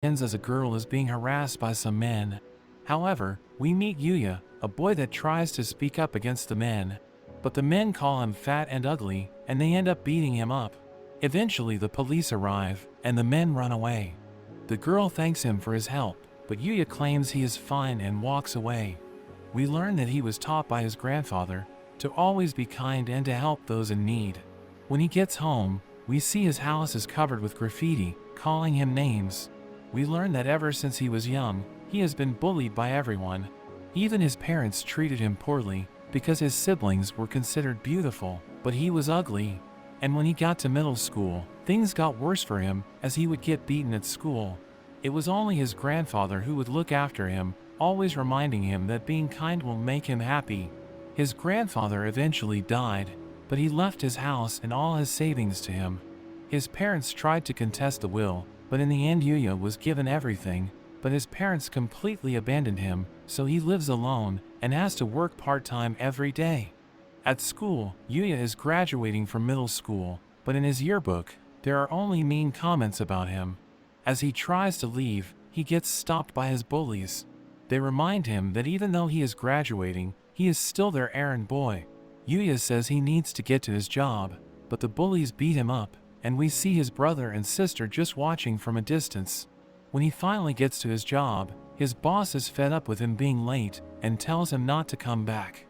ends as a girl is being harassed by some men. However, we meet Yuya, a boy that tries to speak up against the men. But the men call him fat and ugly, and they end up beating him up. Eventually the police arrive, and the men run away. The girl thanks him for his help, but Yuya claims he is fine and walks away. We learn that he was taught by his grandfather to always be kind and to help those in need. When he gets home, we see his house is covered with graffiti, calling him names. We learn that ever since he was young, he has been bullied by everyone. Even his parents treated him poorly because his siblings were considered beautiful, but he was ugly. And when he got to middle school, things got worse for him as he would get beaten at school. It was only his grandfather who would look after him, always reminding him that being kind will make him happy. His grandfather eventually died, but he left his house and all his savings to him. His parents tried to contest the will, but in the end Yuya was given everything, but his parents completely abandoned him, so he lives alone and has to work part-time every day. At school, Yuya is graduating from middle school, but in his yearbook, there are only mean comments about him. As he tries to leave, he gets stopped by his bullies. They remind him that even though he is graduating, he is still their errand boy. Yuya says he needs to get to his job, but the bullies beat him up, and we see his brother and sister just watching from a distance. When he finally gets to his job, his boss is fed up with him being late and tells him not to come back.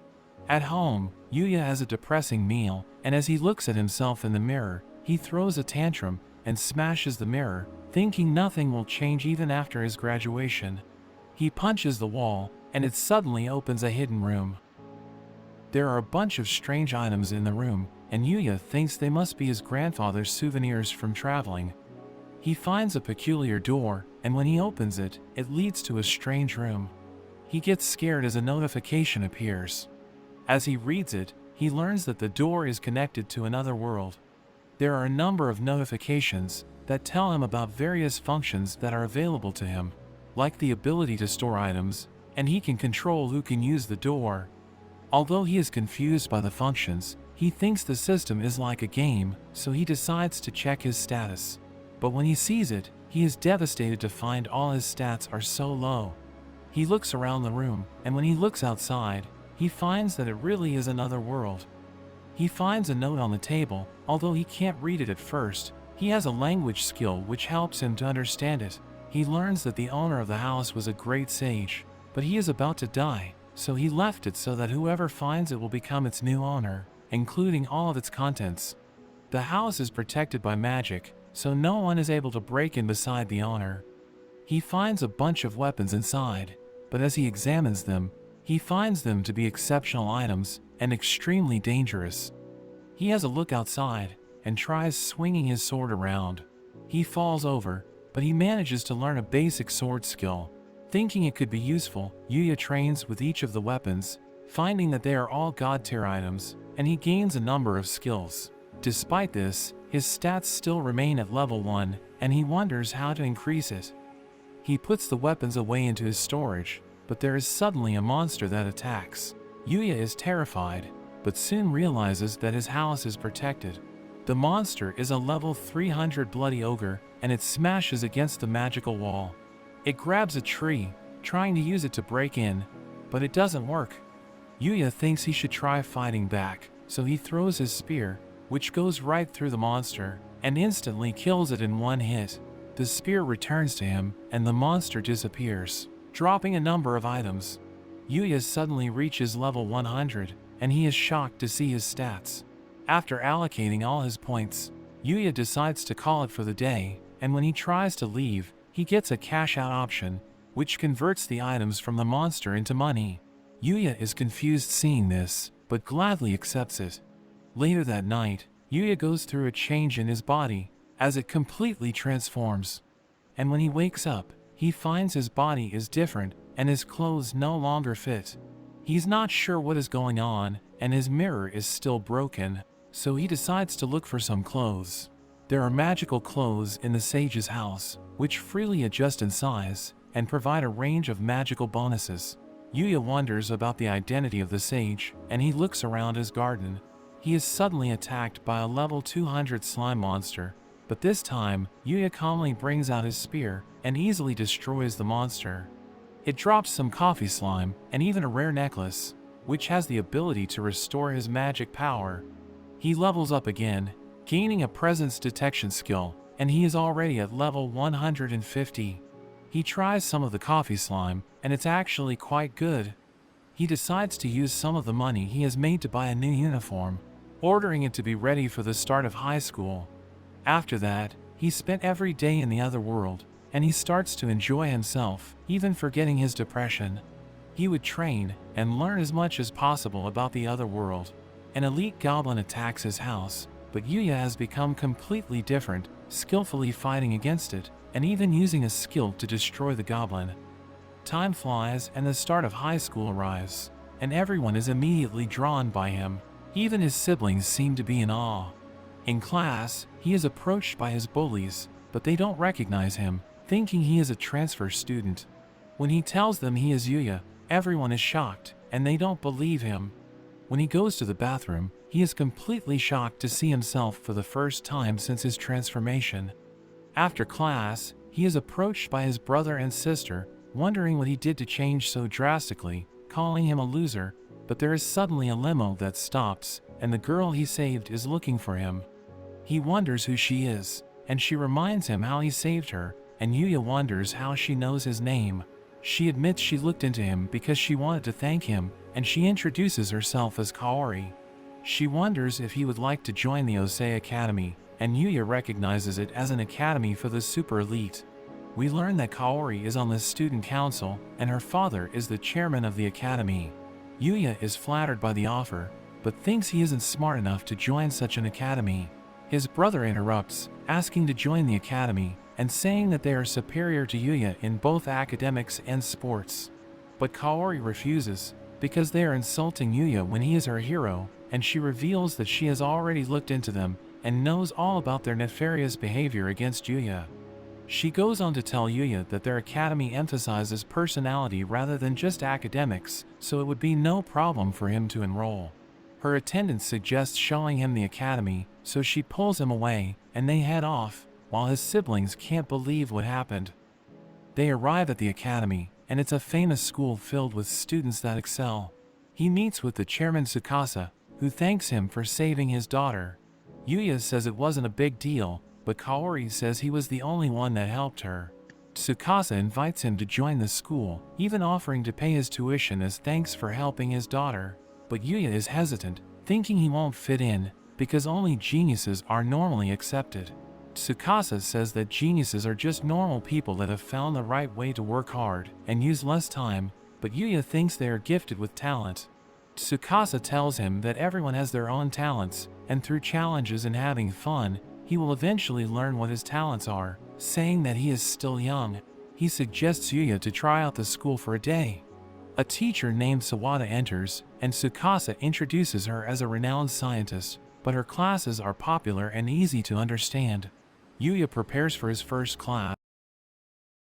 At home, Yuya has a depressing meal, and as he looks at himself in the mirror, he throws a tantrum and smashes the mirror, thinking nothing will change even after his graduation. He punches the wall, and it suddenly opens a hidden room. There are a bunch of strange items in the room, and Yuya thinks they must be his grandfather's souvenirs from traveling. He finds a peculiar door, and when he opens it, it leads to a strange room. He gets scared as a notification appears. As he reads it, he learns that the door is connected to another world. There are a number of notifications that tell him about various functions that are available to him, like the ability to store items, and he can control who can use the door. Although he is confused by the functions, he thinks the system is like a game, so he decides to check his status. But when he sees it, he is devastated to find all his stats are so low. He looks around the room, and when he looks outside, he finds that it really is another world. He finds a note on the table, although he can't read it at first. He has a language skill which helps him to understand it. He learns that the owner of the house was a great sage, but he is about to die, so he left it so that whoever finds it will become its new owner, including all of its contents. The house is protected by magic, so no one is able to break in beside the owner. He finds a bunch of weapons inside, but as he examines them, he finds them to be exceptional items and extremely dangerous. He has a look outside and tries swinging his sword around. He falls over, but he manages to learn a basic sword skill. Thinking it could be useful, Yuya trains with each of the weapons, finding that they are all god-tier items, and he gains a number of skills. Despite this, his stats still remain at level 1, and he wonders how to increase it. He puts the weapons away into his storage, but there is suddenly a monster that attacks. Yuya is terrified, but soon realizes that his house is protected. The monster is a level 300 bloody ogre, and it smashes against the magical wall. It grabs a tree, trying to use it to break in, but it doesn't work. Yuya thinks he should try fighting back, so he throws his spear, which goes right through the monster, and instantly kills it in one hit. The spear returns to him, and the monster disappears, dropping a number of items. Yuya suddenly reaches level 100, and he is shocked to see his stats. After allocating all his points, Yuya decides to call it for the day, and when he tries to leave, he gets a cash-out option, which converts the items from the monster into money. Yuya is confused seeing this, but gladly accepts it. Later that night, Yuya goes through a change in his body, as it completely transforms. And when he wakes up, he finds his body is different, and his clothes no longer fit. He's not sure what is going on, and his mirror is still broken, so he decides to look for some clothes. There are magical clothes in the sage's house, which freely adjust in size, and provide a range of magical bonuses. Yuya wonders about the identity of the sage, and he looks around his garden. He is suddenly attacked by a level 200 slime monster, But this time, Yuya calmly brings out his spear and easily destroys the monster. It drops some coffee slime and even a rare necklace, which has the ability to restore his magic power. He levels up again, gaining a presence detection skill, and he is already at level 150. He tries some of the coffee slime, and it's actually quite good. He decides to use some of the money he has made to buy a new uniform, ordering it to be ready for the start of high school. After that, he spent every day in the other world, and he starts to enjoy himself, even forgetting his depression. He would train and learn as much as possible about the other world. An elite goblin attacks his house, but Yuya has become completely different, skillfully fighting against it, and even using a skill to destroy the goblin. Time flies and the start of high school arrives, and everyone is immediately drawn by him. Even his siblings seem to be in awe. In class, he is approached by his bullies, but they don't recognize him, thinking he is a transfer student. When he tells them he is Yuya, everyone is shocked, and they don't believe him. When he goes to the bathroom, he is completely shocked to see himself for the first time since his transformation. After class, he is approached by his brother and sister, wondering what he did to change so drastically, calling him a loser, but there is suddenly a limo that stops, and the girl he saved is looking for him. He wonders who she is, and she reminds him how he saved her, and Yuya wonders how she knows his name. She admits she looked into him because she wanted to thank him, and she introduces herself as Kaori. She wonders if he would like to join the Osei Academy, and Yuya recognizes it as an academy for the super elite. We learn that Kaori is on the student council, and her father is the chairman of the academy. Yuya is flattered by the offer, but thinks he isn't smart enough to join such an academy. His brother interrupts, asking to join the academy, and saying that they are superior to Yuya in both academics and sports. But Kaori refuses, because they are insulting Yuya when he is her hero, and she reveals that she has already looked into them and knows all about their nefarious behavior against Yuya. She goes on to tell Yuya that their academy emphasizes personality rather than just academics, so it would be no problem for him to enroll. Her attendant suggests showing him the academy, so she pulls him away, and they head off, while his siblings can't believe what happened. They arrive at the academy, and it's a famous school filled with students that excel. He meets with the chairman Tsukasa, who thanks him for saving his daughter. Yuya says it wasn't a big deal, but Kaori says he was the only one that helped her. Tsukasa invites him to join the school, even offering to pay his tuition as thanks for helping his daughter. But Yuya is hesitant, thinking he won't fit in, because only geniuses are normally accepted. Tsukasa says that geniuses are just normal people that have found the right way to work hard and use less time, but Yuya thinks they are gifted with talent. Tsukasa tells him that everyone has their own talents, and through challenges and having fun, he will eventually learn what his talents are, saying that he is still young. He suggests Yuya to try out the school for a day. A teacher named Sawada enters, and Tsukasa introduces her as a renowned scientist, but her classes are popular and easy to understand. Yuya prepares for his first class.